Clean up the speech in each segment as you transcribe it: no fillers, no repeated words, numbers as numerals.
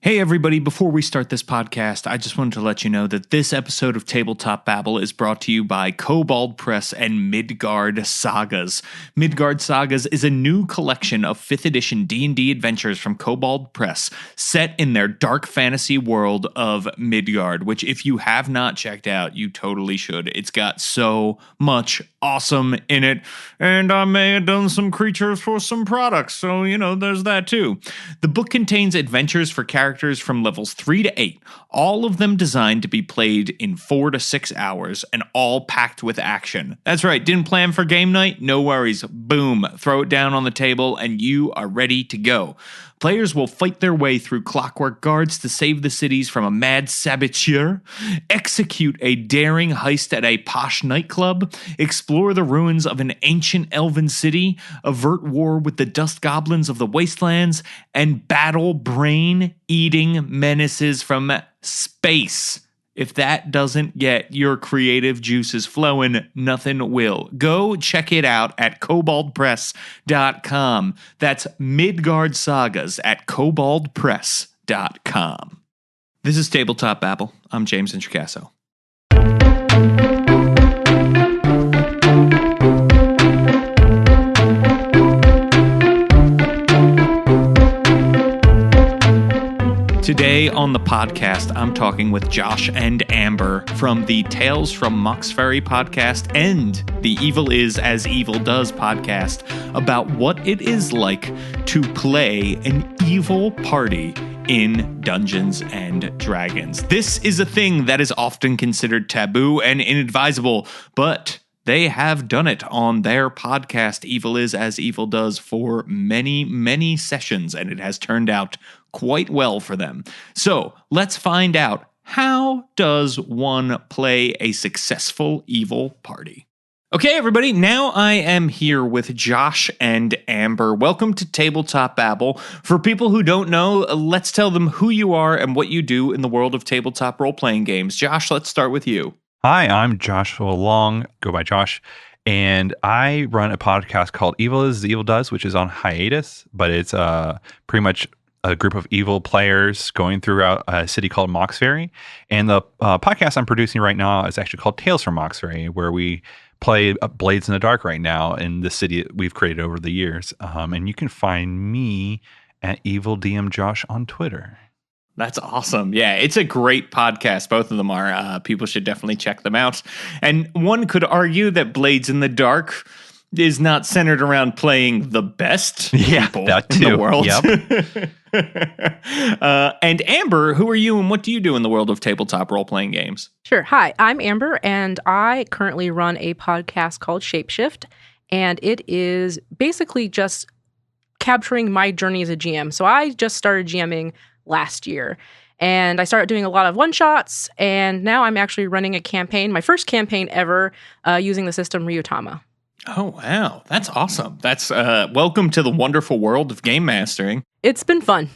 Hey everybody, before we start this podcast, I just wanted to let you know that this episode of Tabletop Babble is brought to you by Kobold Press and Midgard Sagas. Midgard Sagas is a new collection of 5th edition D&D adventures from Kobold Press, set in their dark fantasy world of Midgard, which if you have not checked out, you totally should. It's got so much awesome in it, and I may have done some creatures for some products, so, there's that too. The book contains adventures for characters from levels 3 to 8, all of them designed to be played in 4 to 6 hours, and all packed with action. That's right, didn't plan for game night? No worries. Boom, throw it down on the table, and you are ready to go. Players will fight their way through clockwork guards to save the cities from a mad saboteur, execute a daring heist at a posh nightclub, explore the ruins of an ancient elven city, avert war with the dust goblins of the wastelands, and battle brain-eating menaces from space. If that doesn't get your creative juices flowing, nothing will. Go check it out at koboldpress.com. That's Midgard Sagas at koboldpress.com. This is Tabletop Babble. I'm James Introcaso. Today on the podcast, I'm talking with Josh and Amber from the Tales from Mauxferry podcast and the Evil Is As Evil Does podcast about what it is like to play an evil party in Dungeons and Dragons. This is a thing that is often considered taboo and inadvisable, but they have done it on their podcast, Evil Is As Evil Does, for many, many sessions, and it has turned out quite well for them. So let's find out, how does one play a successful evil party? Okay, everybody, now I am here with Josh and Amber. Welcome to Tabletop Babble. For people who don't know, let's tell them who you are and what you do in the world of tabletop role-playing games. Josh, let's start with you. Hi, I'm Joshua Long, go by Josh, and I run a podcast called Evil Is Evil Does, which is on hiatus, but it's pretty much a group of evil players going throughout a city called Mauxferry. And the podcast I'm producing right now is actually called Tales from Mauxferry, where we play Blades in the Dark right now in the city that we've created over the years. And you can find me at Evil DM Josh on Twitter. That's awesome. Yeah, it's a great podcast. Both of them are. People should definitely check them out. And one could argue that Blades in the Dark is not centered around playing the best people in the world. Yep. And Amber, who are you and what do you do in the world of tabletop role-playing games? Sure. Hi, I'm Amber, and I currently run a podcast called Shapeshift, and it is basically just capturing my journey as a GM. So I just started GMing last year, and I started doing a lot of one-shots, and now I'm actually running a campaign, my first campaign ever, using the system Ryutama. Oh, wow. That's awesome. That's welcome to the wonderful world of game mastering. It's been fun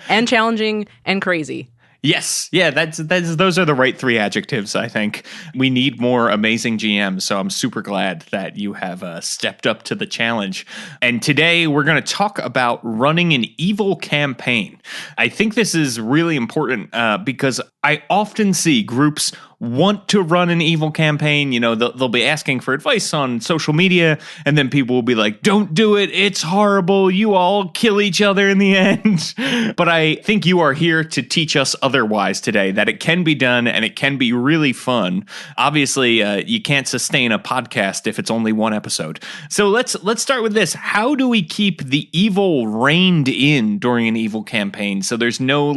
and challenging and crazy. Yes. Yeah, those are the right 3 adjectives, I think. We need more amazing GMs, so I'm super glad that you have stepped up to the challenge. And today we're going to talk about running an evil campaign. I think this is really important because I often see groups want to run an evil campaign. They'll be asking for advice on social media, and then people will be like, don't do it. It's horrible. You all kill each other in the end. But I think you are here to teach us otherwise today, that it can be done and it can be really fun. Obviously, you can't sustain a podcast if it's only one episode. So let's start with this. How do we keep the evil reined in during an evil campaign? So there's no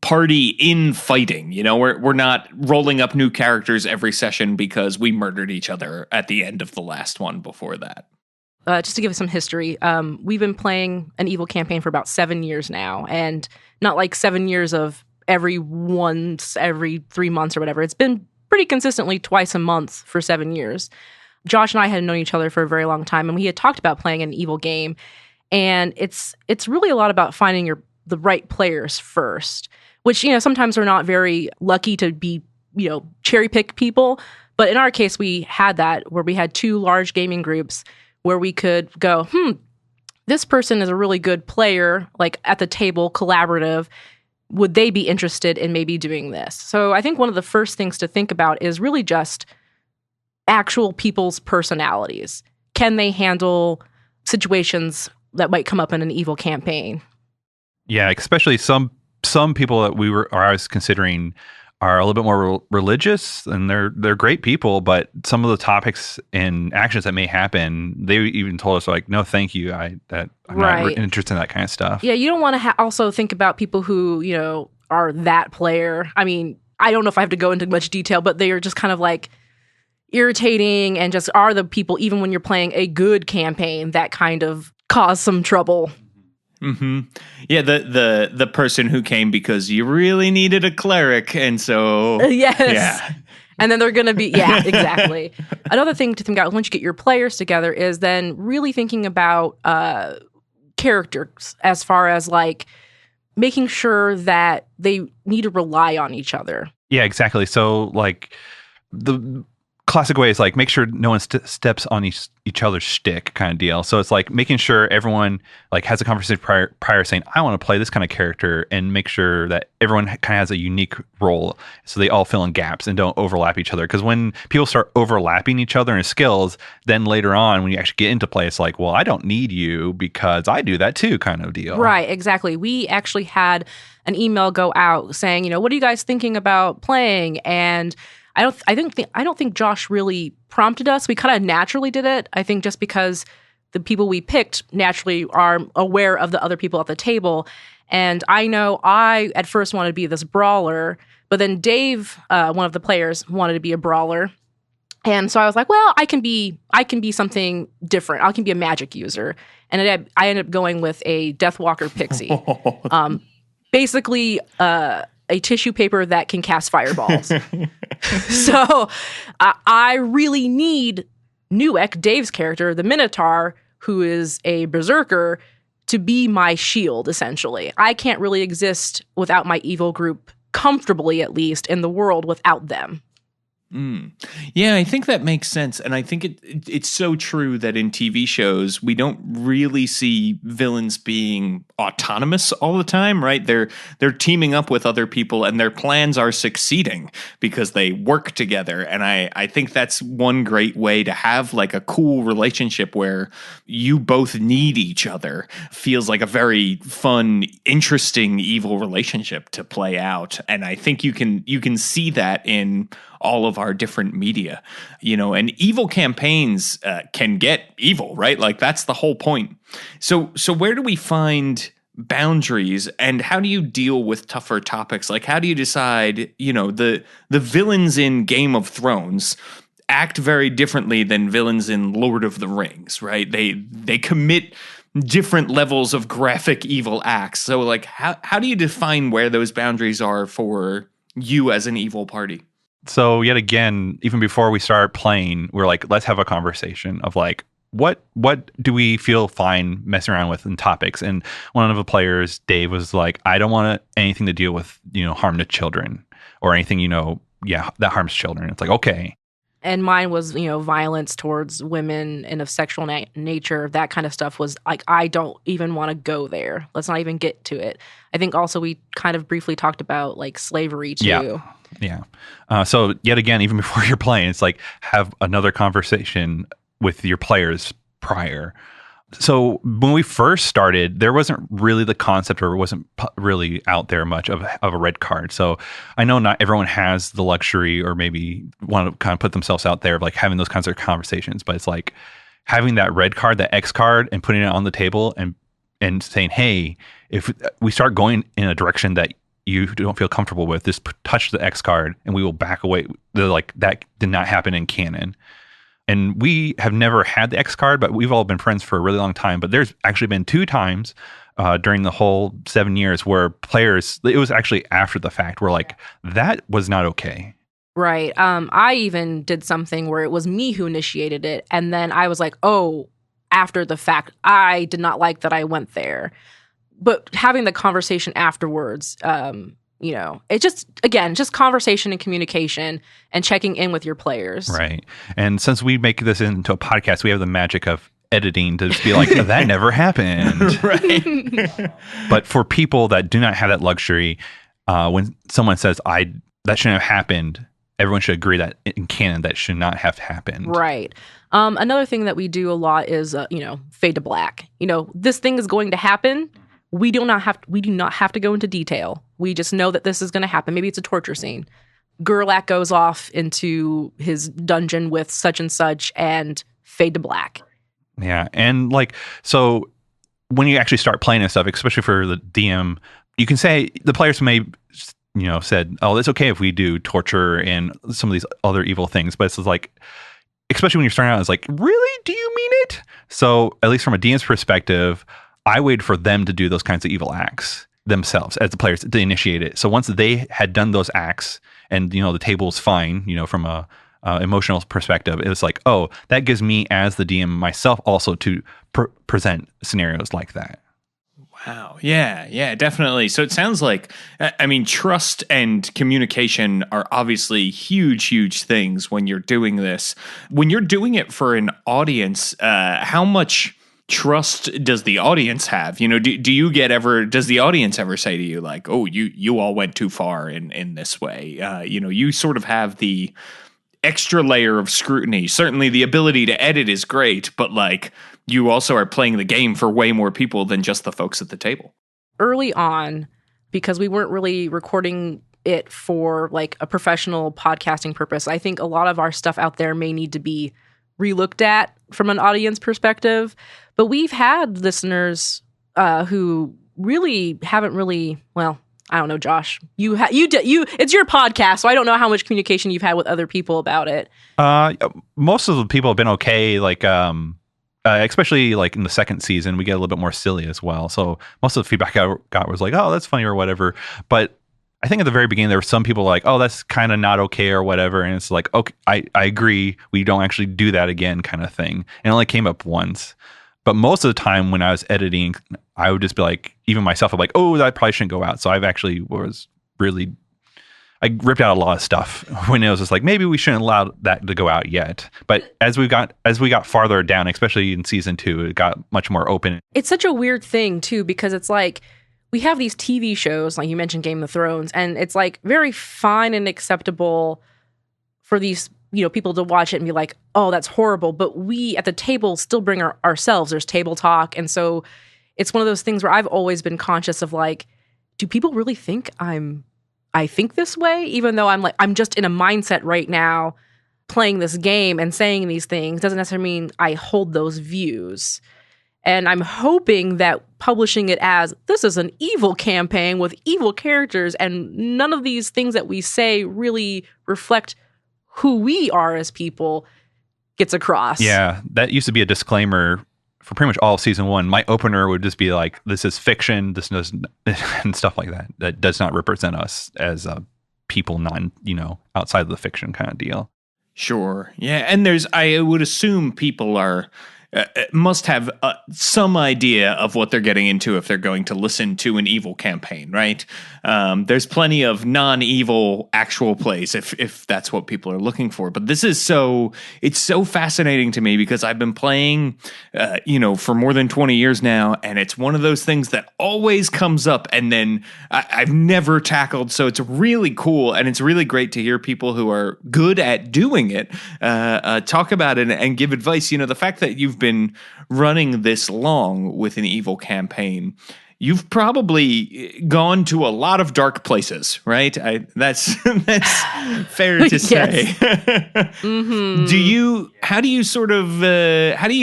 party infighting. We're not rolling up new characters every session because we murdered each other at the end of the last one before that. Just to give us some history, we've been playing an evil campaign for about 7 years now, and not like 7 years of every 3 months or whatever. It's been pretty consistently twice a month for 7 years. Josh and I had known each other for a very long time, and we had talked about playing an evil game, and it's really a lot about finding the right players first, which, sometimes we're not very lucky to be, cherry pick people. But in our case, we had that where we had 2 large gaming groups where we could go, this person is a really good player, like at the table, collaborative. Would they be interested in maybe doing this? So I think one of the first things to think about is really just actual people's personalities. Can they handle situations that might come up in an evil campaign? Yeah, especially some people that I was considering are a little bit more religious, and they're great people, but some of the topics and actions that may happen, they even told us like, no, thank you. I'm not interested in that kind of stuff. Yeah, you don't want to also think about people who, you know, are that player. I mean, I don't know if I have to go into much detail, but they are just kind of like irritating and just are the people, even when you're playing a good campaign, that kind of cause some trouble. Mm-hmm. Yeah, the person who came because you really needed a cleric, and so yes, yeah. And then they're going to be exactly. Another thing to think about once you get your players together is then really thinking about characters, as far as like making sure that they need to rely on each other. Yeah, exactly. So like the classic way is like make sure no one steps on each other's shtick kind of deal. So it's like making sure everyone like has a conversation prior saying, I want to play this kind of character, and make sure that everyone kind of has a unique role so they all fill in gaps and don't overlap each other. Because when people start overlapping each other in skills, then later on when you actually get into play, it's like, well, I don't need you because I do that too kind of deal. Right, exactly. We actually had an email go out saying, you know, what are you guys thinking about playing? And I don't think Josh really prompted us. We kind of naturally did it. I think just because the people we picked naturally are aware of the other people at the table. And I know I at first wanted to be this brawler, but then Dave, one of the players, wanted to be a brawler. And so I was like, well, I can be something different. I can be a magic user. And I ended up going with a Deathwalker Pixie. Basically, a tissue paper that can cast fireballs. So I really need Newick, Dave's character, the Minotaur, who is a berserker, to be my shield, essentially. I can't really exist without my evil group, comfortably at least, in the world without them. Yeah, I think that makes sense. And I think it's so true that in TV shows, we don't really see villains being autonomous all the time, right? They're teaming up with other people and their plans are succeeding because they work together. And I think that's one great way to have like a cool relationship where you both need each other. Feels like a very fun, interesting, evil relationship to play out. And I think you can see that in all of our different media, you know, and evil campaigns can get evil, right? Like that's the whole point. So where do we find boundaries, and how do you deal with tougher topics? Like how do you decide, you know, the villains in Game of Thrones act very differently than villains in Lord of the Rings, right? They commit different levels of graphic evil acts. So like how do you define where those boundaries are for you as an evil party? So yet again, even before we start playing, we're like, let's have a conversation of like, what do we feel fine messing around with in topics? And one of the players, Dave, was like, I don't want anything to deal with, you know, harm to children or anything, you know, that harms children. It's like, okay. And mine was, you know, violence towards women and of sexual nature. That kind of stuff was like, I don't even want to go there. Let's not even get to it. I think also we kind of briefly talked about like slavery too. Yeah. So yet again, even before you're playing, it's like have another conversation with your players prior. So when we first started, there wasn't really the concept, or it wasn't really out there much of a red card. So I know not everyone has the luxury or maybe want to kind of put themselves out there of like having those kinds of conversations, but it's like having that red card, that X card, and putting it on the table and saying, hey, if we start going in a direction that you don't feel comfortable with, just touch the X card and we will back away. They're like, that did not happen in canon. And we have never had the X card, but we've all been friends for a really long time. But there's actually been 2 times during the whole 7 years where players, it was actually after the fact, were like, that was not okay. Right. I even did something where it was me who initiated it. And then I was like, oh, after the fact, I did not like that I went there. But having the conversation afterwards, you know, it just conversation and communication and checking in with your players. Right. And since we make this into a podcast, we have the magic of editing to just be like, that never happened. Right. But for people that do not have that luxury, when someone says, that shouldn't have happened, everyone should agree that in canon that should not have happened. Right. Another thing that we do a lot is, fade to black. This thing is going to happen. We do not have to go into detail. We just know that this is going to happen. Maybe it's a torture scene. Gerlach goes off into his dungeon with such and such, and fade to black. Yeah, and so when you actually start playing and stuff, especially for the DM, you can say the players may, said, oh, it's okay if we do torture and some of these other evil things, but it's like, especially when you're starting out, it's like, really? Do you mean it? So at least from a DM's perspective, I waited for them to do those kinds of evil acts themselves as the players to initiate it. So once they had done those acts and, the table's fine, from a emotional perspective, it was like, oh, that gives me as the DM myself also to present scenarios like that. Wow. Yeah, definitely. So it sounds like, trust and communication are obviously huge things when you're doing this. When you're doing it for an audience, how much trust does the audience have? Does the audience ever say to you like, oh, you all went too far in this way? You sort of have the extra layer of scrutiny. Certainly the ability to edit is great, but you also are playing the game for way more people than just the folks at the table. Early on, because we weren't really recording it for a professional podcasting purpose, I think a lot of our stuff out there may need to be relooked at from an audience perspective. But we've had listeners who really haven't I don't know, Josh. It's your podcast, so I don't know how much communication you've had with other people about it. Most of the people have been okay. Especially in the second season, we get a little bit more silly as well. So most of the feedback I got was like, "Oh, that's funny" or whatever. But I think at the very beginning there were some people like, "Oh, that's kind of not okay" or whatever. And it's like, okay, I agree. We don't actually do that again, kind of thing. And it only came up once. But most of the time when I was editing, I would just be like, even myself, I'm like, oh, that probably shouldn't go out. So I've actually I ripped out a lot of stuff when it was just like, maybe we shouldn't allow that to go out yet. But as we got farther down, especially in season 2, it got much more open. It's such a weird thing too, because it's like, we have these TV shows, like you mentioned Game of Thrones, and it's very fine and acceptable for these people to watch it and be like, oh, that's horrible. But we at the table still bring ourselves. There's table talk. And so it's one of those things where I've always been conscious of do people really think I think this way? Even though I'm just in a mindset right now playing this game and saying these things doesn't necessarily mean I hold those views. And I'm hoping that publishing it as this is an evil campaign with evil characters and none of these things that we say really reflect who we are as people gets across. Yeah, that used to be a disclaimer for pretty much all of season 1. My opener would just be like, this is fiction, this does, and stuff like that. That does not represent us as people outside of the fiction kind of deal. Sure. Yeah, and I would assume people are must have some idea of what they're getting into if they're going to listen to an evil campaign, right? There's plenty of non-evil actual plays if that's what people are looking for. But this is it's so fascinating to me because I've been playing, for more than 20 years now, and it's one of those things that always comes up, and then I've never tackled. So it's really cool, and it's really great to hear people who are good at doing it talk about it and give advice. The fact that you've been running this long with an evil campaign, you've probably gone to a lot of dark places, right? That's fair to say. Mm-hmm. How do you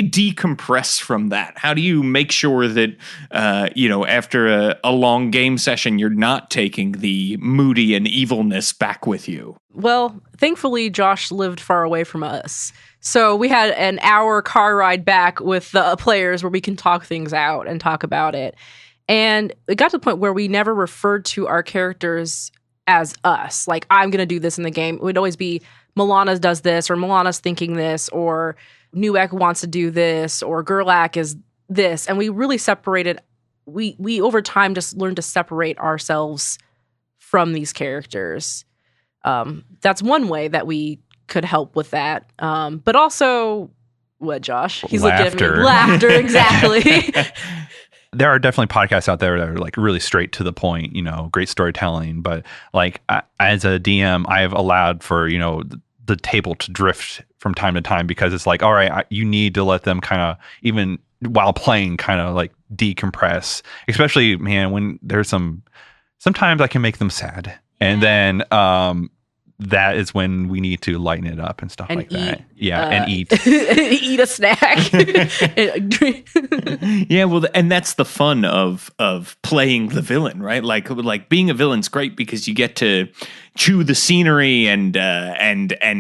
decompress from that? How do you make sure that after a long game session, you're not taking the moody and evilness back with you? Well, thankfully, Josh lived far away from us. So we had an hour car ride back with the players where we can talk things out and talk about it. And it got to the point where we never referred to our characters as us. Like, I'm going to do this in the game. It would always be Milana does this, or Milana's thinking this, or Newek wants to do this, or Gerlach is this. And we really separated. We over time just learned to separate ourselves from these characters. That's one way that we could help with that. But also, What, Josh? He's Laughter. looking at me. Laughter, exactly. There are definitely podcasts out there that are like really straight to the point, great storytelling. But like as a DM, I've allowed for, the table to drift from time to time because it's like, all right, you need to let them kind of, even while playing, kind of like decompress, especially, man, when there's sometimes I can make them sad. And then that is when we need to lighten it up and stuff and like that. Yeah, and eat. Eat a snack. Yeah, well, and that's the fun of playing the villain, right? Like being a villain's great because you get to chew the scenery and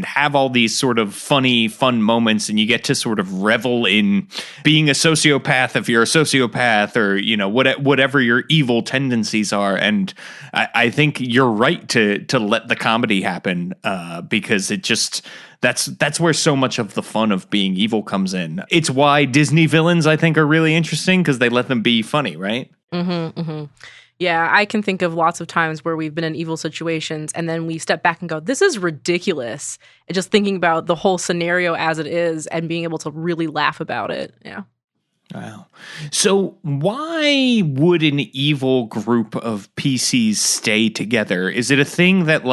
have all these sort of fun moments, and you get to sort of revel in being a sociopath if you're a sociopath, or whatever your evil tendencies are. And I think you're right to let the comedy happen because it just that's where so much of the fun of being evil comes in. It's why Disney villains, I think, are really interesting because they let them be funny, right? Mm-hmm, mm-hmm. Yeah, I can think of lots of times where we've been in evil situations and then we step back and go, this is ridiculous. And just thinking about the whole scenario as it is and being able to really laugh about it. Yeah. Wow. So why would an evil group of PCs stay together? Is it a thing that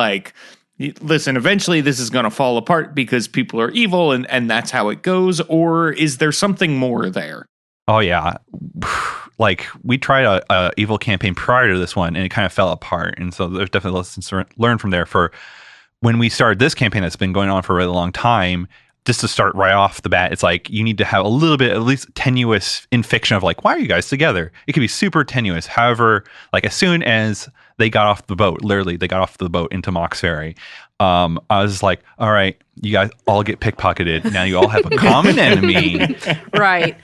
listen, eventually this is going to fall apart because people are evil and that's how it goes? Or is there something more there? Oh, yeah. Like, we tried a evil campaign prior to this one, and it kind of fell apart. And so there's definitely lessons learned from there. For when we started this campaign that's been going on for a really long time, just to start right off the bat, it's like you need to have a little bit, at least tenuous in fiction of like, why are you guys together? It can be super tenuous. However, like as soon as they got off the boat, literally they got off the boat into Mauxferry, I was just like, all right, you guys all get pickpocketed. Now you all have a common enemy. Right.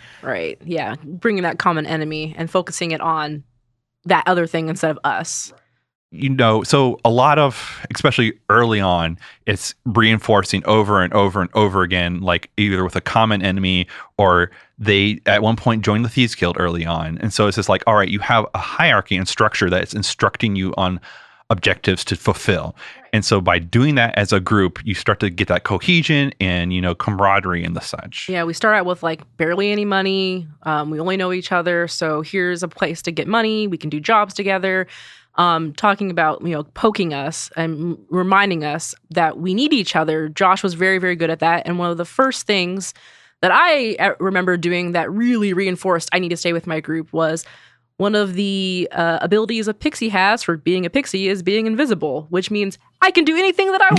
Yeah. Bringing that common enemy and focusing it on that other thing instead of us. So a lot of, especially early on, it's reinforcing over and over and over again, like either with a common enemy or they at one point joined the Thieves Guild early on. And so it's just like, all right, you have a hierarchy and structure that's instructing you on objectives to fulfill. And so by doing that as a group, you start to get that cohesion and, camaraderie and the such. Yeah, we start out with like barely any money. We only know each other. So here's a place to get money. We can do jobs together. Talking about, poking us and reminding us that we need each other. Josh was very, very good at that. And one of the first things that I remember doing that really reinforced I need to stay with my group was one of the abilities a pixie has for being a pixie is being invisible, which means I can do anything that I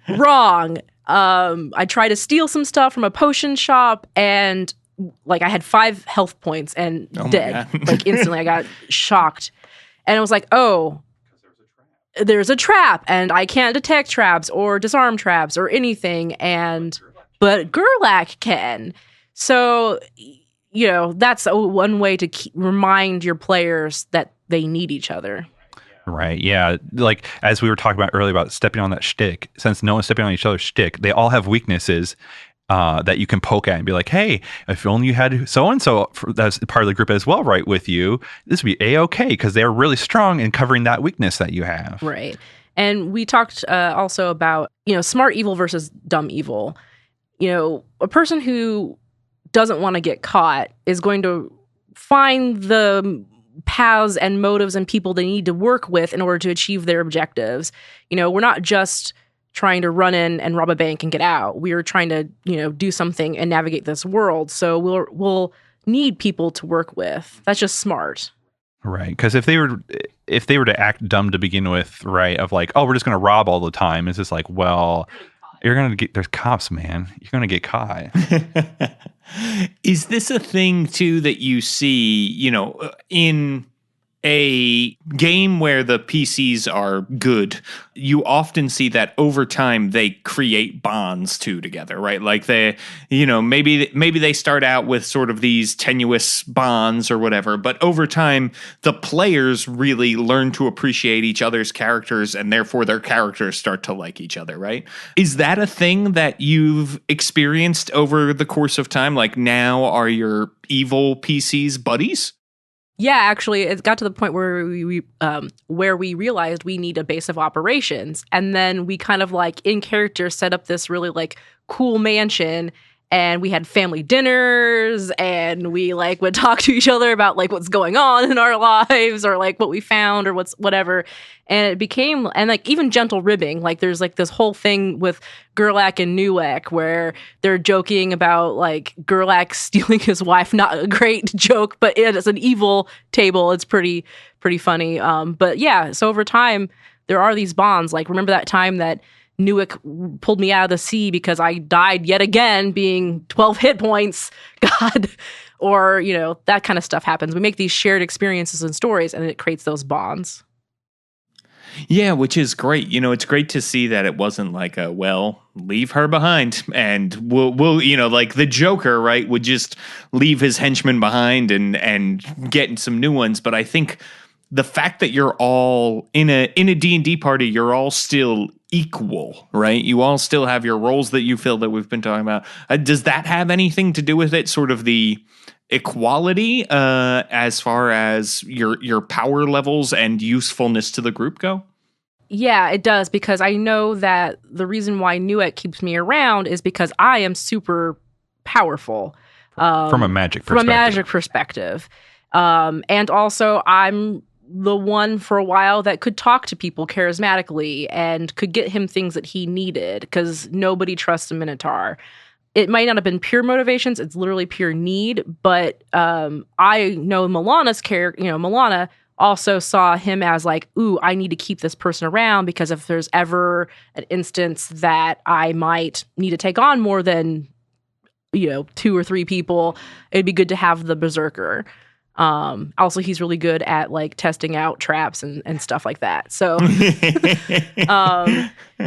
want. Wrong. I tried to steal some stuff from a potion shop and I had 5 health points and dead. Instantly I got shocked. And I was like, oh, there's a trap and I can't detect traps or disarm traps or anything. But Gerlach can. So, that's one way to remind your players that they need each other. Right. Yeah. Like as we were talking about earlier about stepping on that shtick, since no one's stepping on each other's shtick, they all have weaknesses that you can poke at and be like, hey, if only you had so-and-so that's part of the group as well, right, with you, this would be A-okay because they're really strong in covering that weakness that you have. Right. And we talked also about, smart evil versus dumb evil. A person who doesn't want to get caught is going to find the paths and motives and people they need to work with in order to achieve their objectives. We're not just trying to run in and rob a bank and get out. We're trying to, do something and navigate this world. So we'll need people to work with. That's just smart. Right. Because if they were to act dumb to begin with, right, of like, oh, we're just going to rob all the time, it's just like, well, there's cops, man. You're going to get caught. Is this a thing, too, that you see, in a game where the PCs are good, you often see that over time they create bonds too together, right? Like they, maybe they start out with sort of these tenuous bonds or whatever, but over time the players really learn to appreciate each other's characters and therefore their characters start to like each other, right? Is that a thing that you've experienced over the course of time? Like now are your evil PCs buddies? Yeah, actually, it got to the point where we realized we need a base of operations, and then we kind of in character set up this really cool mansion, and we had family dinners, and we like would talk to each other about like what's going on in our lives, or like what we found, or whatever. And it became, and like even gentle ribbing, like there's like this whole thing with Gerlach and Newek where they're joking about like Gerlach stealing his wife. Not a great joke, but it is an evil table. It's pretty funny. But yeah, so over time there are these bonds. Like remember that time that Newek pulled me out of the sea because I died yet again, being 12 hit points. God. Or, you know, that kind of stuff happens. We make these shared experiences and stories, and it creates those bonds. Yeah, which is great. You know, it's great to see that it wasn't like a, well, leave her behind and we'll you know, like the Joker, right, would just leave his henchmen behind and get some new ones. But I think the fact that you're all in a D&D party, you're all still equal, right? You all still have your roles that you fill that we've been talking about. Does that have anything to do with it? Sort of the equality as far as your power levels and usefulness to the group go? Yeah, it does, because I know that the reason why Newek keeps me around is because I am super powerful. From a magic perspective. And also I'm the one for a while that could talk to people charismatically and could get him things that he needed, because nobody trusts a Minotaur. It might not have been pure motivations, it's literally pure need, but I know Milana's character, you know, Milana also saw him as like, ooh, I need to keep this person around, because if there's ever an instance that I might need to take on more than, you know, 2 or 3 people, it'd be good to have the Berserker. Also, he's really good at like testing out traps and stuff like that. So,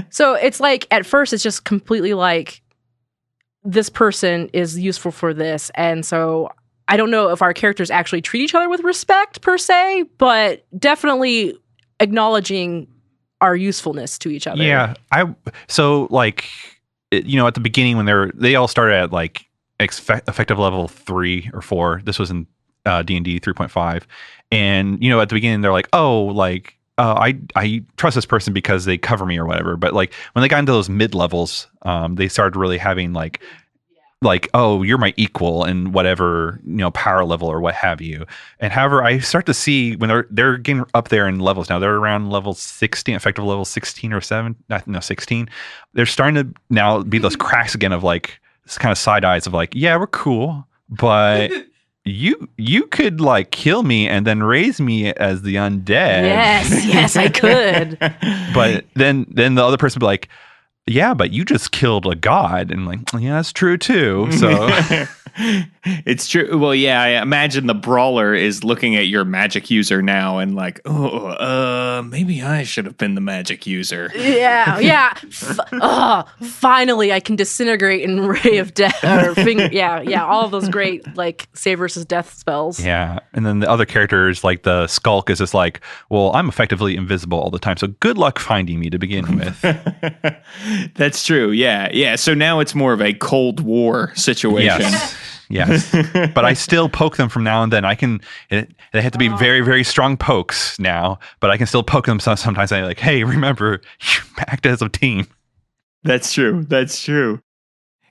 so it's like, at first it's just completely like, this person is useful for this. And so I don't know if our characters actually treat each other with respect per se, but definitely acknowledging our usefulness to each other. Yeah. So like, you know, at the beginning when they all started at like effective level 3 or 4, this was in D&D 3.5. And, you know, at the beginning they're like, oh, like, I trust this person because they cover me or whatever. But like when they got into those mid levels, they started really having like, oh, you're my equal in whatever, you know, power level or what have you. And however, I start to see when they're getting up there in levels now, they're around level 16, effective level 16 or 16. They're starting to now be those cracks again of like this kind of side eyes of like, yeah, we're cool, but you could like kill me and then raise me as the undead. Yes, I could. But then the other person would be like, yeah, but you just killed a god. And like, yeah, that's true too. So it's true. Well, yeah, I imagine the brawler is looking at your magic user now and like, maybe I should have been the magic user. Yeah. Finally, I can disintegrate in Ray of Death. All of those great like save versus death spells. Yeah, and then the other characters like the Skulk is just like, well, I'm effectively invisible all the time, so good luck finding me to begin with. That's true. Yeah. So now it's more of a Cold War situation. Yes. But I still poke them from now and then. They have to be very, very strong pokes now, but I can still poke them sometimes. I'm like, hey, remember, you act as a team. That's true.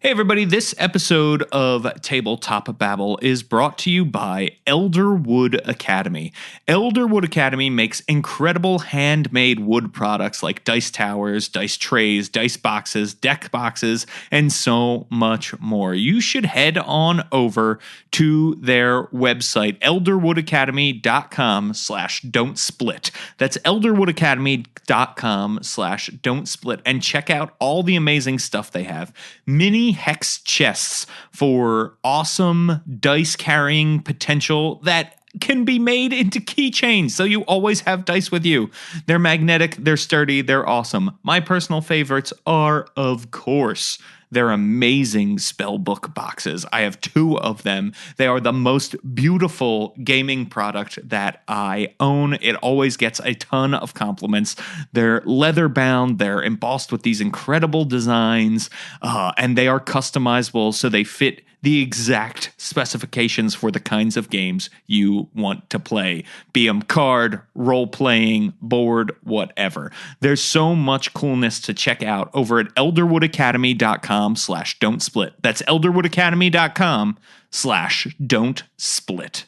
Hey everybody, this episode of Tabletop Babble is brought to you by Elderwood Academy. Elderwood Academy makes incredible handmade wood products like dice towers, dice trays, dice boxes, deck boxes, and so much more. You should head on over to their website, elderwoodacademy.com/don'tsplit. That's elderwoodacademy.com/don'tsplit, and check out all the amazing stuff they have. Mini hex chests for awesome dice carrying potential that can be made into keychains, so you always have dice with you. They're magnetic, they're sturdy, they're awesome. My personal favorites are, of course, their amazing spellbook boxes. I have 2 of them. They are the most beautiful gaming product that I own. It always gets a ton of compliments. They're leather bound, they're embossed with these incredible designs, and they are customizable, so they fit the exact specifications for the kinds of games you want to play. Be them card, role-playing, board, whatever. There's so much coolness to check out over at elderwoodacademy.com. elderwoodacademy.com/don't-split. That's elderwoodacademy.com/don't-split.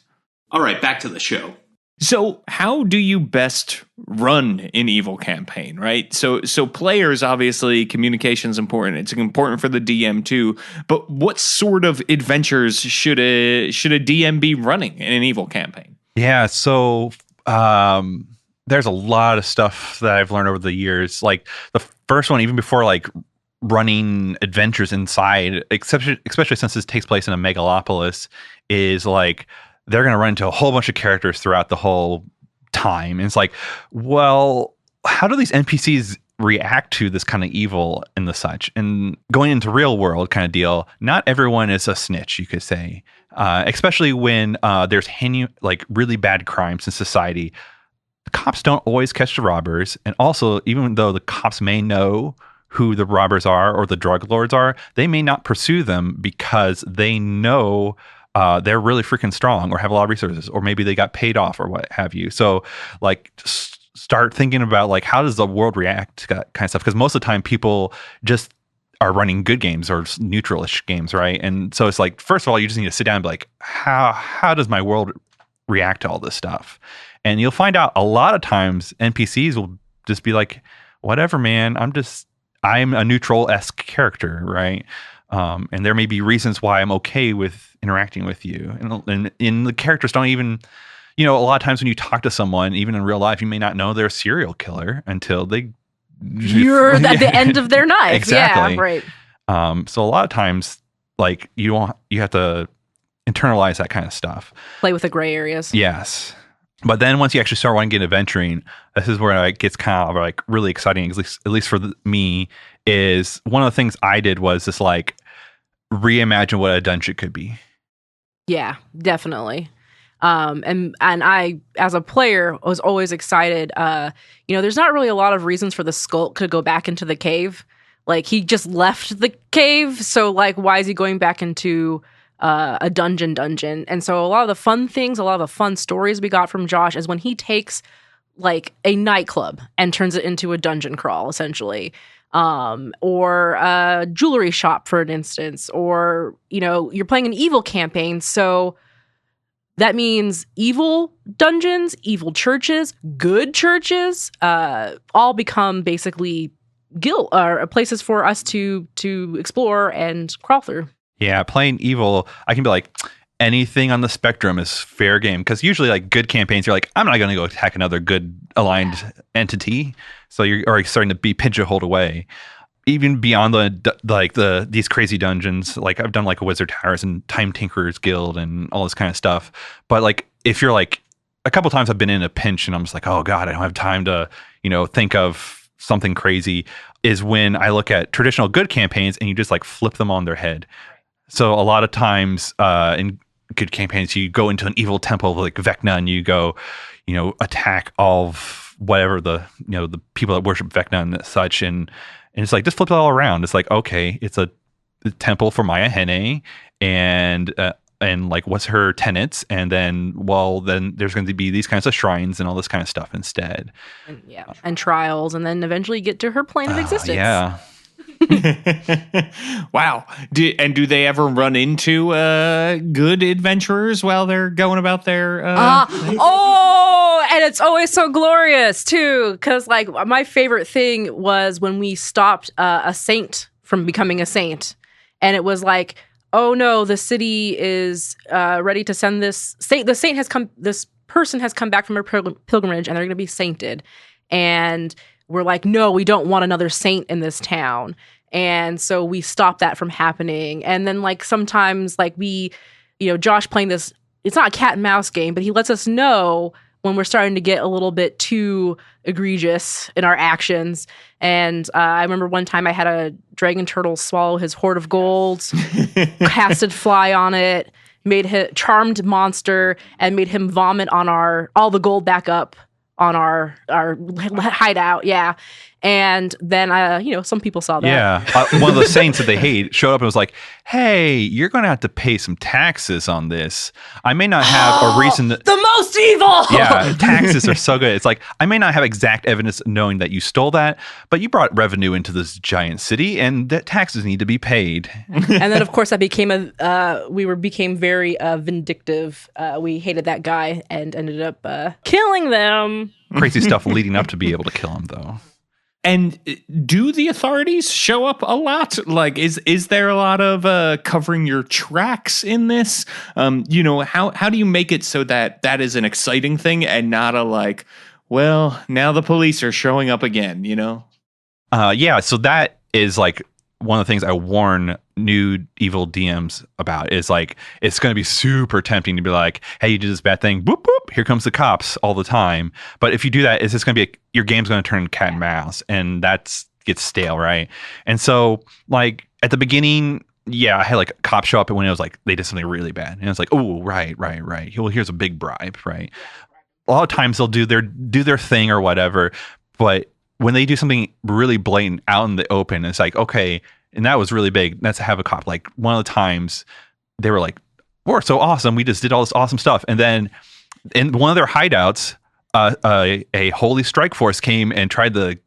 All right, back to the show. So how do you best run an evil campaign, right? So players, obviously, communication is important. It's important for the DM too. But what sort of adventures should a DM be running in an evil campaign? Yeah, so there's a lot of stuff that I've learned over the years. Like the first one, even before like running adventures inside, especially since this takes place in a megalopolis, is like they're going to run into a whole bunch of characters throughout the whole time. And it's like, well, how do these NPCs react to this kind of evil and the such? And going into real world kind of deal, not everyone is a snitch, you could say. Especially when there's like really bad crimes in society. The cops don't always catch the robbers. And also, even though the cops may know who the robbers are or the drug lords are, they may not pursue them because they know they're really freaking strong or have a lot of resources, or maybe they got paid off or what have you. So like start thinking about like, how does the world react to that kind of stuff? Because most of the time people just are running good games or neutral-ish games, right? And so it's like, first of all, you just need to sit down and be like, how does my world react to all this stuff? And you'll find out a lot of times NPCs will just be like, whatever, man, I'm a neutral-esque character, right? And there may be reasons why I'm okay with interacting with you. And the characters don't even, a lot of times when you talk to someone, even in real life, you may not know they're a serial killer until you're at the end of their knife. Exactly. Yeah, right. So a lot of times, like you have to internalize that kind of stuff. Play with the gray areas. Yes. But then once you actually start wanting to get adventuring, this is where it gets kind of like really exciting, at least for me, is one of the things I did was just like reimagine what a dungeon could be. Yeah, definitely. And I, as a player, was always excited. There's not really a lot of reasons for the Skulk to go back into the cave. Like, he just left the cave, so like, why is he going back into a dungeon? And so a lot of the fun things, a lot of the fun stories we got from Josh is when he takes like a nightclub and turns it into a dungeon crawl, essentially. Or a jewelry shop, for an instance, or, you're playing an evil campaign. So that means evil dungeons, evil churches, good churches, all become basically guild or places for us to explore and crawl through. Yeah, playing evil, I can be like, anything on the spectrum is fair game. Because usually, like, good campaigns, you're like, I'm not going to go attack another good aligned entity. So you're already starting to be pinch a hold away. Even beyond these crazy dungeons, like I've done like a Wizard Towers and Time Tinkerer's Guild and all this kind of stuff. But like, if you're like, a couple times I've been in a pinch and I'm just like, oh God, I don't have time to, think of something crazy, is when I look at traditional good campaigns and you just like flip them on their head. So a lot of times in good campaigns, you go into an evil temple like Vecna and you go, attack all of whatever the people that worship Vecna and such. And it's like, just flip it all around. It's like, okay, it's a temple for Maya Hene and like, what's her tenets? And then, then there's going to be these kinds of shrines and all this kind of stuff instead. And trials, and then eventually get to her plane of existence. Yeah. Wow. Do they ever run into good adventurers while they're going about their and it's always so glorious too, because like my favorite thing was when we stopped a saint from becoming a saint, and it was like, oh no, the city is ready to send this saint. The saint has come, this person has come back from her pilgrimage and they're going to be sainted, and we're like, no, we don't want another saint in this town. And so we stop that from happening. And then like sometimes like we, Josh playing this, it's not a cat and mouse game, but he lets us know when we're starting to get a little bit too egregious in our actions. And I remember one time I had a dragon turtle swallow his hoard of gold, casted fly on it, made him charmed monster, and made him vomit on all the gold back up on our hideout. Yeah. And then, some people saw that. Yeah. One of the saints that they hate showed up and was like, hey, you're going to have to pay some taxes on this. I may not have a reason. The most evil! Yeah, taxes are so good. It's like, I may not have exact evidence knowing that you stole that, but you brought revenue into this giant city and that taxes need to be paid. And then, of course, that became became very vindictive. We hated that guy and ended up killing them. Crazy stuff leading up to be able to kill him, though. And do the authorities show up a lot? Like, is there a lot of covering your tracks in this? How do you make it so that is an exciting thing and not a like, well, now the police are showing up again, Yeah, so that is like one of the things I warn new evil DMs about is like, it's going to be super tempting to be like, hey, you did this bad thing, boop, boop, here comes the cops all the time. But if you do that, it's just going to be, your game's going to turn cat and mouse, and gets stale, right? And so like at the beginning, yeah, I had like a cop show up when it was like, they did something really bad. And it's like, oh, right. Well, here's a big bribe, right? A lot of times they'll do their thing or whatever, but when they do something really blatant out in the open, it's like, okay, and that was really big. Let's have a cop. Like one of the times they were like, we're so awesome. We just did all this awesome stuff. And then in one of their hideouts, a holy strike force came and tried to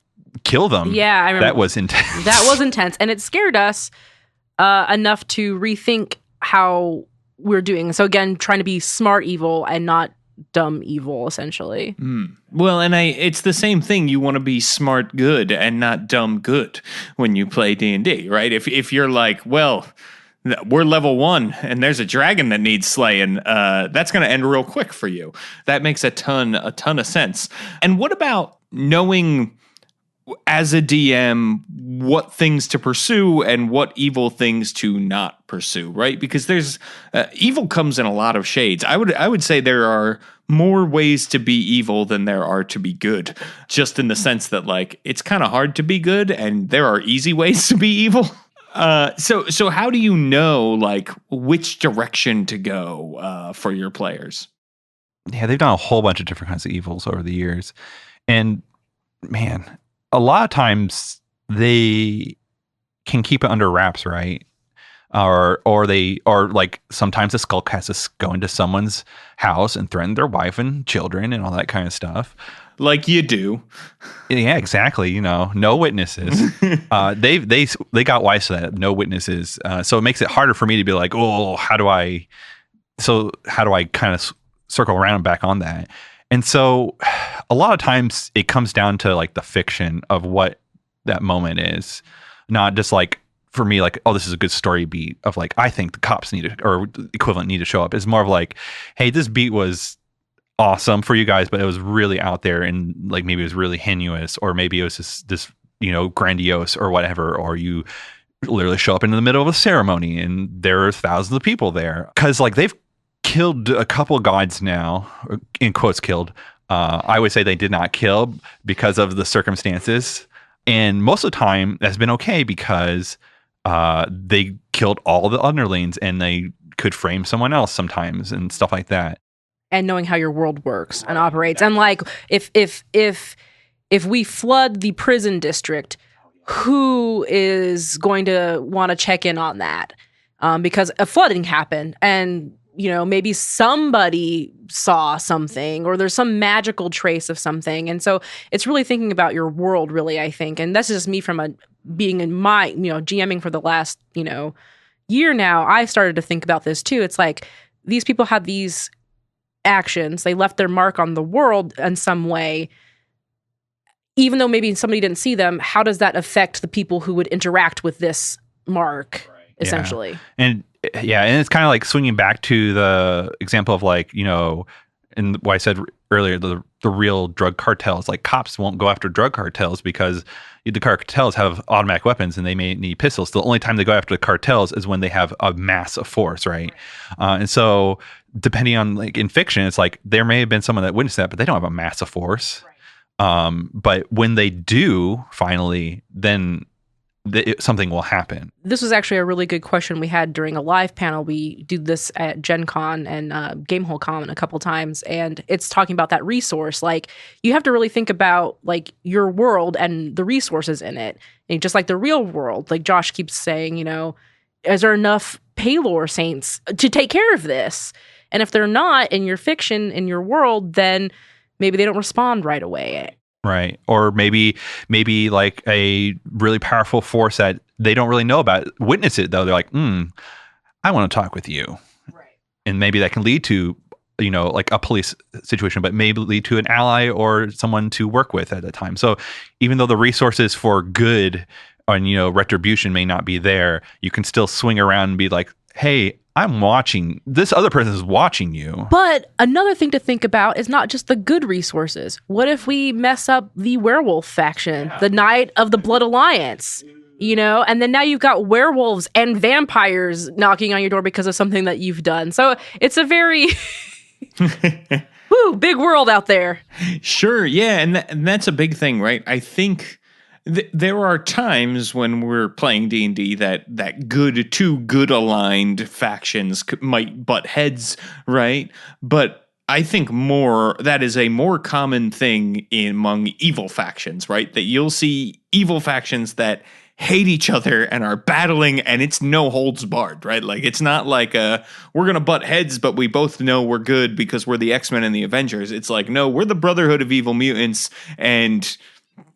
kill them. Yeah, I remember. That was intense. That was intense. And it scared us enough to rethink how we're doing. So again, trying to be smart evil and not dumb evil, essentially. Well, and it's the same thing. You want to be smart good and not dumb good when you play D&D, right? If you're like, well, we're level 1 and there's a dragon that needs slaying, that's going to end real quick for you. That makes a ton of sense. And what about knowing as a DM what things to pursue and what evil things to not pursue, right? Because there's evil comes in a lot of shades. I would say there are more ways to be evil than there are to be good, just in the sense that like it's kind of hard to be good and there are easy ways to be evil. So how do you know like which direction to go for your players? Yeah, they've done a whole bunch of different kinds of evils over the years, and man, a lot of times they can keep it under wraps, right? Or like sometimes a skulk has to go into someone's house and threaten their wife and children and all that kind of stuff. Like you do. Yeah, exactly. No witnesses. They got wise to that. No witnesses. So it makes it harder for me to be like, oh, how do I kind of circle around and back on that? And so a lot of times it comes down to like the fiction of what that moment is, not just like for me, like, oh, this is a good story beat of like, I think the cops need to, or equivalent need to show up. It's more of like, hey, this beat was awesome for you guys, but it was really out there and like maybe it was really heinous, or maybe it was just this, grandiose or whatever, or you literally show up in the middle of a ceremony and there are thousands of people there. Cause like they've killed a couple of gods now, in quotes killed. I would say they did not kill because of the circumstances. And most of the time that's been okay because they killed all the underlings and they could frame someone else sometimes and stuff like that. And knowing how your world works and operates. And like if we flood the prison district, who is going to want to check in on that? Because a flooding happened and maybe somebody saw something or there's some magical trace of something. And so it's really thinking about your world, really, I think. And that's just me from being in my, GMing for the last, year now. I started to think about this too. It's like these people had these actions. They left their mark on the world in some way. Even though maybe somebody didn't see them, how does that affect the people who would interact with this mark, essentially? Yeah. And it's kind of like swinging back to the example of like, and what I said earlier, the real drug cartels, like cops won't go after drug cartels because the cartels have automatic weapons and they may need pistols. The only time they go after the cartels is when they have a mass of force, right? And so depending on like in fiction, it's like there may have been someone that witnessed that, but they don't have a massive force. Right. But when they do finally, then something will happen. This was actually a really good question we had during a live panel. We do this at Gen Con and Gamehole Con a couple times, and it's talking about that resource. Like, you have to really think about like your world and the resources in it. And just like the real world, like Josh keeps saying, is there enough Paylor Saints to take care of this? And if they're not in your fiction, in your world, then maybe they don't respond right away. Right. Or maybe like a really powerful force that they don't really know about. Witness it, though. They're like, I want to talk with you. Right. And maybe that can lead to, like a police situation, but maybe lead to an ally or someone to work with at the time. So even though the resources for good and, retribution may not be there, you can still swing around and be like, hey, I'm watching. This other person is watching you. But another thing to think about is not just the good resources. What if we mess up the werewolf faction, the Knight of the Blood Alliance? And then now you've got werewolves and vampires knocking on your door because of something that you've done. So it's a very big world out there. Sure, yeah, and that's a big thing, right? I think there are times when we're playing D&D that two good aligned factions might butt heads, right? But I think that is a more common thing among evil factions, right? That you'll see evil factions that hate each other and are battling, and it's no holds barred, right? Like, it's not like we're gonna butt heads, but we both know we're good because we're the X-Men and the Avengers. It's like, no, we're the Brotherhood of Evil Mutants and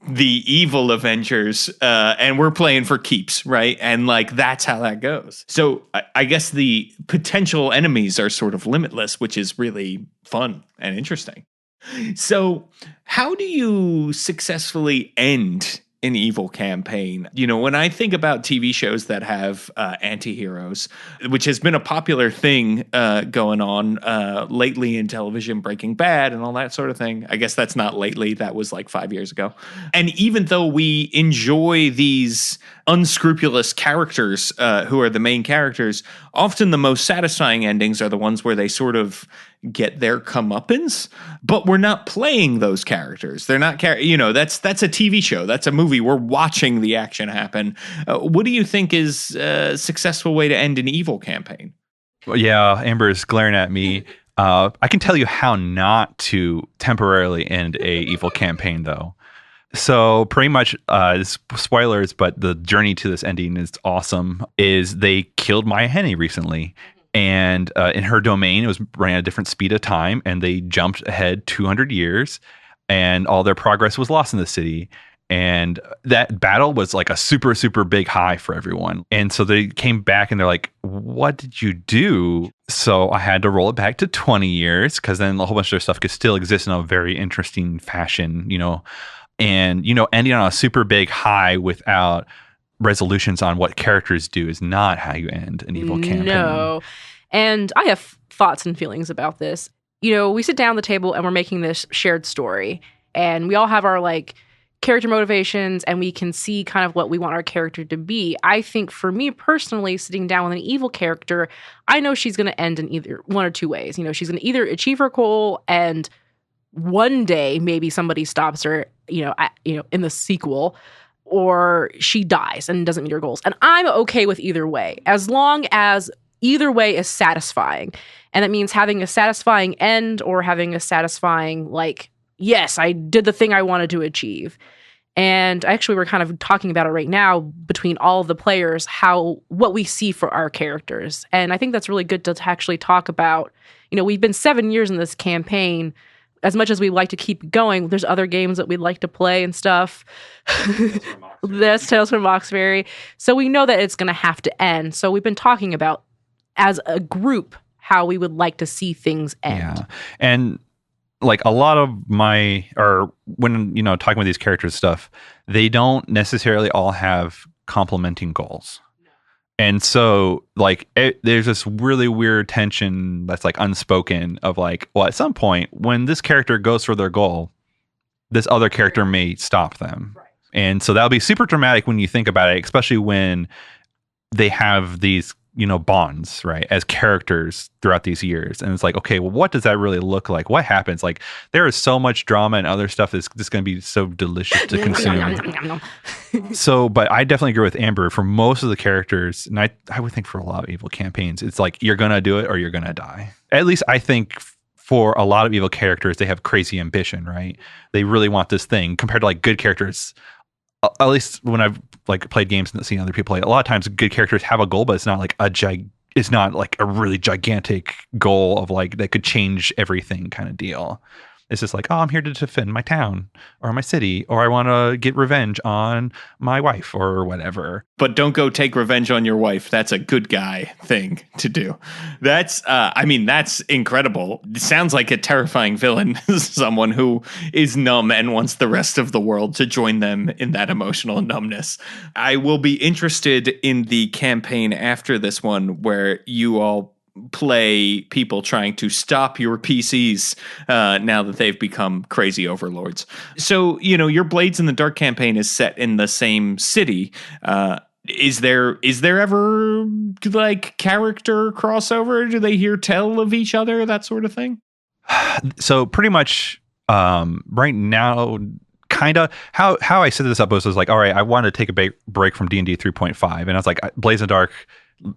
the evil Avengers, and we're playing for keeps, right? And like, that's how that goes. So I guess the potential enemies are sort of limitless, which is really fun and interesting. So how do you successfully end an evil campaign? When I think about TV shows that have anti-heroes, which has been a popular thing going on lately in television, Breaking Bad and all that sort of thing. I guess that's not lately. That was like 5 years ago. And even though we enjoy these unscrupulous characters who are the main characters, often the most satisfying endings are the ones where they sort of get their comeuppance, but we're not playing those characters. They're not, that's a TV show. That's a movie. We're watching the action happen. What do you think is a successful way to end an evil campaign? Well, yeah, Amber is glaring at me. I can tell you how not to temporarily end a evil campaign, though. So pretty much, spoilers, but the journey to this ending is awesome, is they killed Maya Henny recently. And in her domain, it was running at a different speed of time, and they jumped ahead 200 years, and all their progress was lost in the city. And that battle was like a super, super big high for everyone. And so they came back and they're like, what did you do? So I had to roll it back to 20 years because then a whole bunch of their stuff could still exist in a very interesting fashion, And, ending on a super big high without resolutions on what characters do is not how you end an evil campaign. No. And I have thoughts and feelings about this. We sit down at the table and we're making this shared story, and we all have our like character motivations, and we can see kind of what we want our character to be. I think for me personally, sitting down with an evil character, I know she's going to end in either one or two ways. She's going to either achieve her goal, and one day maybe somebody stops her, in the sequel, or she dies and doesn't meet her goals. And I'm okay with either way, as long as either way is satisfying. And that means having a satisfying end or having a satisfying, like, yes, I did the thing I wanted to achieve. And actually, we're kind of talking about it right now between all of the players, what we see for our characters. And I think that's really good to actually talk about. We've been 7 years in this campaign. As much as we'd like to keep going, there's other games that we'd like to play and stuff. That's Tales from Mauxferry. So we know that it's going to have to end. So we've been talking about, as a group, how we would like to see things end. Yeah. And like a lot of when, talking with these characters stuff, they don't necessarily all have complementing goals. And so, like, there's this really weird tension that's, like, unspoken of, like, well, at some point, when this character goes for their goal, this other character may stop them. Right. And so that'll be super dramatic when you think about it, especially when they have these bonds, right, as characters throughout these years. And it's like, okay, well, what does that really look like? What happens? Like, there is so much drama and other stuff that's just going to be so delicious to consume. So, but I definitely agree with Amber for most of the characters. And I would think for a lot of evil campaigns, it's like, you're going to do it or you're going to die. At least I think for a lot of evil characters, they have crazy ambition, right? They really want this thing compared to like good characters. At least when I've like played games and seen other people play, a lot of times good characters have a goal, but it's not like it's not like a really gigantic goal of like that could change everything kind of deal. It's just like, oh, I'm here to defend my town or my city, or I want to get revenge on my wife or whatever. But don't go take revenge on your wife. That's a good guy thing to do. That's incredible. It sounds like a terrifying villain, someone who is numb and wants the rest of the world to join them in that emotional numbness. I will be interested in the campaign after this one where you all play people trying to stop your PCs now that they've become crazy overlords. So, your Blades in the Dark campaign is set in the same city. Is there ever like character crossover? Do they hear tell of each other, that sort of thing? So pretty much right now, kind of how I set this up was like, all right, I wanted to take a break from D&D 3.5, and I was like, Blades in the Dark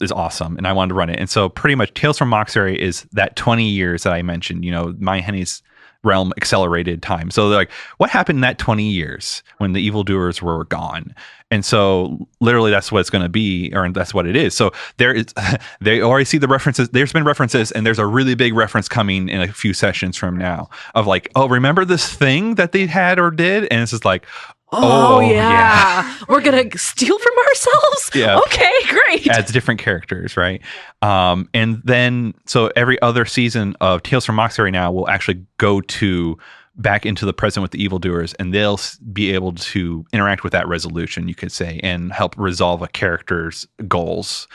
is awesome, and I wanted to run it. And so pretty much Tales from Mauxferry is that 20 years that I mentioned, my Henny's realm accelerated time. So they're like, what happened in that 20 years when the evildoers were gone? And so literally that's what it's going to be, or that's what it is. So they already see the references. There's been references, and there's a really big reference coming in a few sessions from now of like, oh, remember this thing that they had or did? And it's just like, Oh yeah. We're going to steal from ourselves? Yeah. Okay, great. Adds different characters, right? And then, so every other season of Tales from Mauxferry now will actually go back into the present with the evildoers, and they'll be able to interact with that resolution, you could say, and help resolve a character's goals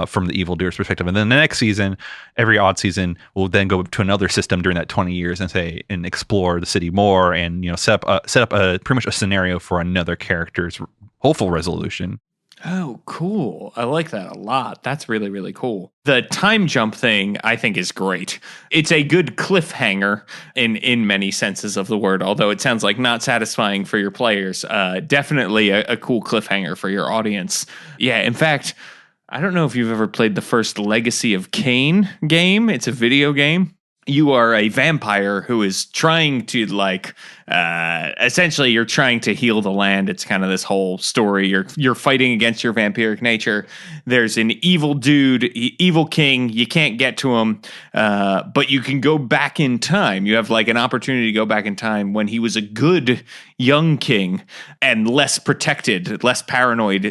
from the evildoers' perspective. And then the next season, every odd season, will then go to another system during that 20 years and explore the city more, and set up pretty much a scenario for another character's hopeful resolution. Oh, cool. I like that a lot. That's really, really cool. The time jump thing, I think, is great. It's a good cliffhanger in many senses of the word, although it sounds like not satisfying for your players. Definitely a cool cliffhanger for your audience. Yeah, in fact, I don't know if you've ever played the first Legacy of Kain game. It's a video game. You are a vampire who is trying to essentially you're trying to heal the land. It's kind of this whole story. You're fighting against your vampiric nature. There's an evil dude, evil king. You can't get to him, but you can go back in time. You have like an opportunity to go back in time when he was a good young king and less protected, less paranoid.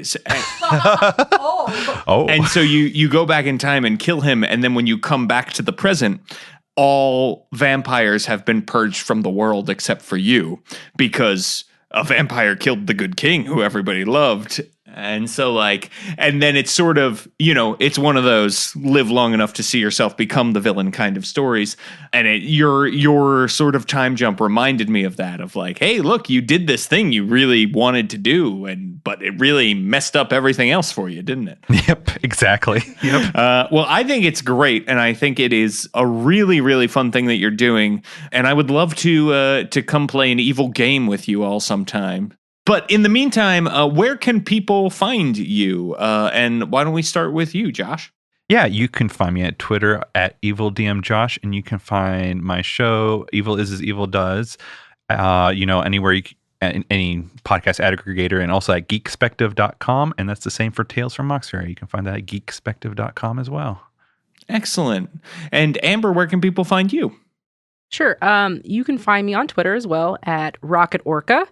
Oh. And so you go back in time and kill him. And then when you come back to the present, all vampires have been purged from the world except for you, because a vampire killed the good king who everybody loved. And so and then it's sort of, it's one of those live long enough to see yourself become the villain kind of stories. And your sort of time jump reminded me of that, of like, hey, look, you did this thing you really wanted to do, but it really messed up everything else for you, didn't it? Yep, exactly. Yep. Well, I think it's great, and I think it is a really, really fun thing that you're doing. And I would love to come play an evil game with you all sometime. But in the meantime, where can people find you? And why don't we start with you, Josh? Yeah, you can find me at Twitter at EvilDMJosh, and you can find my show, Evil Is As Evil Does, anywhere any podcast aggregator, and also at Geekspective.com. And that's the same for Tales from Mauxferry. You can find that at Geekspective.com as well. Excellent. And Amber, where can people find you? Sure. You can find me on Twitter as well at Rocket Orca.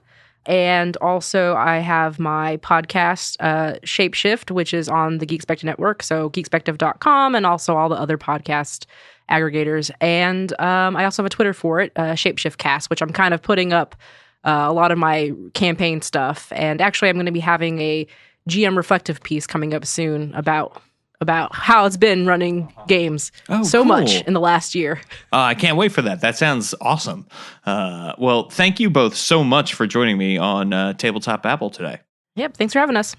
And also I have my podcast, Shapeshift, which is on the Geekspective network. So geekspective.com, and also all the other podcast aggregators. And I also have a Twitter for it, ShapeshiftCast, which I'm kind of putting up a lot of my campaign stuff. And actually I'm going to be having a GM reflective piece coming up soon about how it's been running games much in the last year. I can't wait for that. That sounds awesome. Well, thank you both so much for joining me on Tabletop Babble today. Yep. Thanks for having us.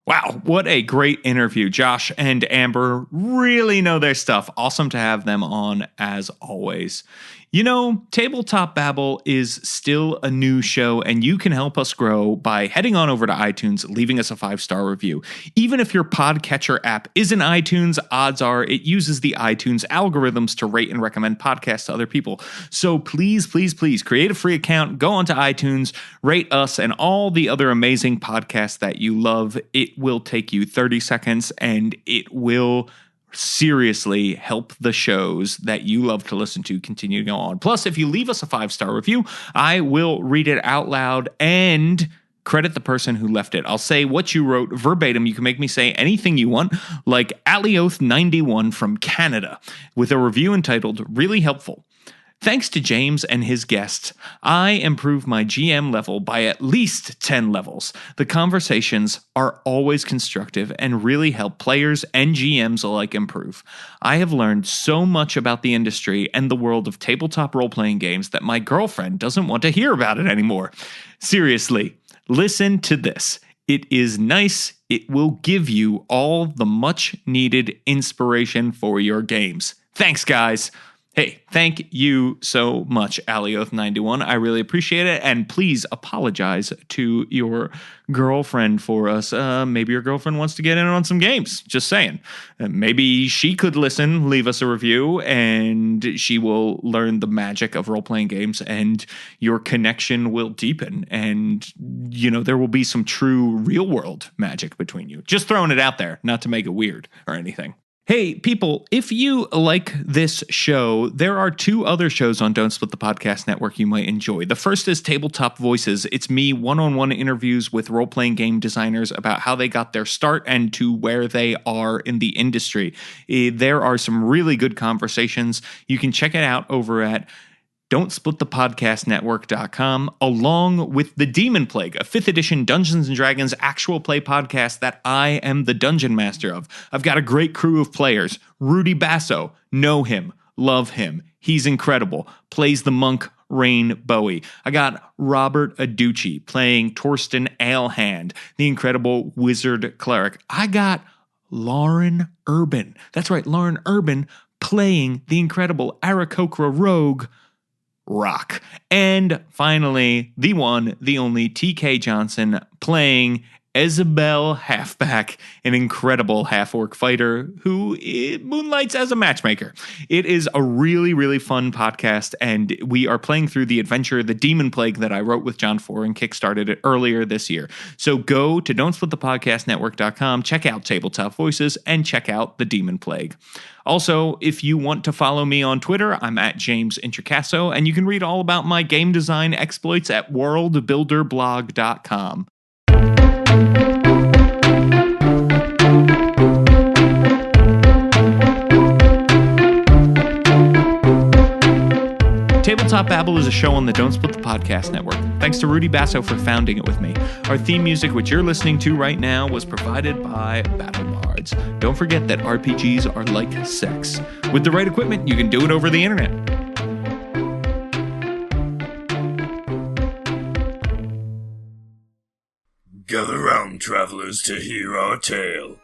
Wow, what a great interview. Josh and Amber really know their stuff. Awesome to have them on as always. You know, Tabletop Babble is still a new show, and you can help us grow by heading on over to iTunes, leaving us a 5-star review. Even if your podcatcher app isn't iTunes, odds are it uses the iTunes algorithms to rate and recommend podcasts to other people. So please, please, please create a free account, go onto iTunes, rate us and all the other amazing podcasts that you love. It will take you 30 seconds, and it will seriously help the shows that you love to listen to continue to go on. Plus, if you leave us a 5-star review, I will read it out loud and credit the person who left it. I'll say what you wrote verbatim. You can make me say anything you want, like Alioth91 from Canada, with a review entitled Really Helpful. Thanks to James and his guests, I improved my GM level by at least 10 levels. The conversations are always constructive and really help players and GMs alike improve. I have learned so much about the industry and the world of tabletop role-playing games that my girlfriend doesn't want to hear about it anymore. Seriously, listen to this. It is nice. It will give you all the much-needed inspiration for your games. Thanks, guys. Hey, thank you so much, Alioth91. I really appreciate it. And please apologize to your girlfriend for us. Maybe your girlfriend wants to get in on some games. Just saying. Maybe she could listen, leave us a review, and she will learn the magic of role-playing games, and your connection will deepen. And, you know, there will be some true real-world magic between you. Just throwing it out there, not to make it weird or anything. Hey, people, if you like this show, there are 2 other shows on Don't Split the Podcast Network you might enjoy. The first is Tabletop Voices. It's me one-on-one interviews with role-playing game designers about how they got their start and to where they are in the industry. There are some really good conversations. You can check it out over at Don'tSplitThePodcastNetwork.com, along with The Demon Plague, a 5th edition Dungeons & Dragons actual play podcast that I am the dungeon master of. I've got a great crew of players. Rudy Basso, know him, love him. He's incredible. Plays the monk Rain Bowie. I got Robert Aducci playing Torsten Alehand, the incredible wizard cleric. I got Lauren Urban. That's right, Lauren Urban playing the incredible Aarakocra rogue Rock. And finally, the one, the only TK Johnson playing Isabel Halfback, an incredible half-orc fighter who moonlights as a matchmaker. It is a really, really fun podcast, and we are playing through the adventure, The Demon Plague, that I wrote with John Four and kickstarted it earlier this year. So go to Don'tSplitThePodcastNetwork.com, check out Tabletop Voices, and check out The Demon Plague. Also, if you want to follow me on Twitter, I'm at James Introcaso, and you can read all about my game design exploits at worldbuilderblog.com. Tabletop Babble is a show on the Don't Split the Podcast Network. Thanks to Rudy Basso for founding it with me. Our theme music, which you're listening to right now, was provided by Battle Bards. Don't forget that RPGs are like sex. With the right equipment, you can do it over the internet. Gather round, travelers, to hear our tale.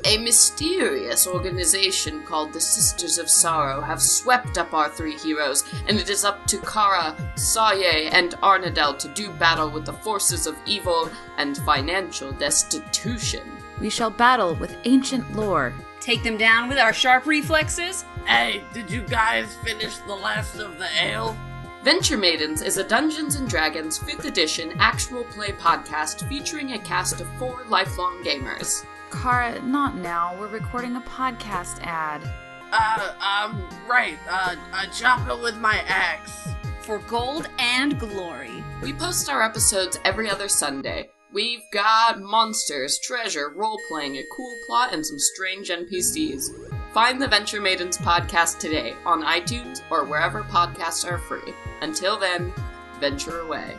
A mysterious organization called the Sisters of Sorrow have swept up our 3 heroes, and it is up to Kara, Saye, and Arnadel to do battle with the forces of evil and financial destitution. We shall battle with ancient lore. Take them down with our sharp reflexes. Hey, did you guys finish the last of the ale? Venture Maidens is a Dungeons & Dragons 5th edition actual play podcast featuring a cast of 4 lifelong gamers. Kara, not now. We're recording a podcast ad. Right. I chop it with my axe. For gold and glory. We post our episodes every other Sunday. We've got monsters, treasure, role-playing, a cool plot, and some strange NPCs. Find the Venture Maidens podcast today on iTunes or wherever podcasts are free. Until then, venture away.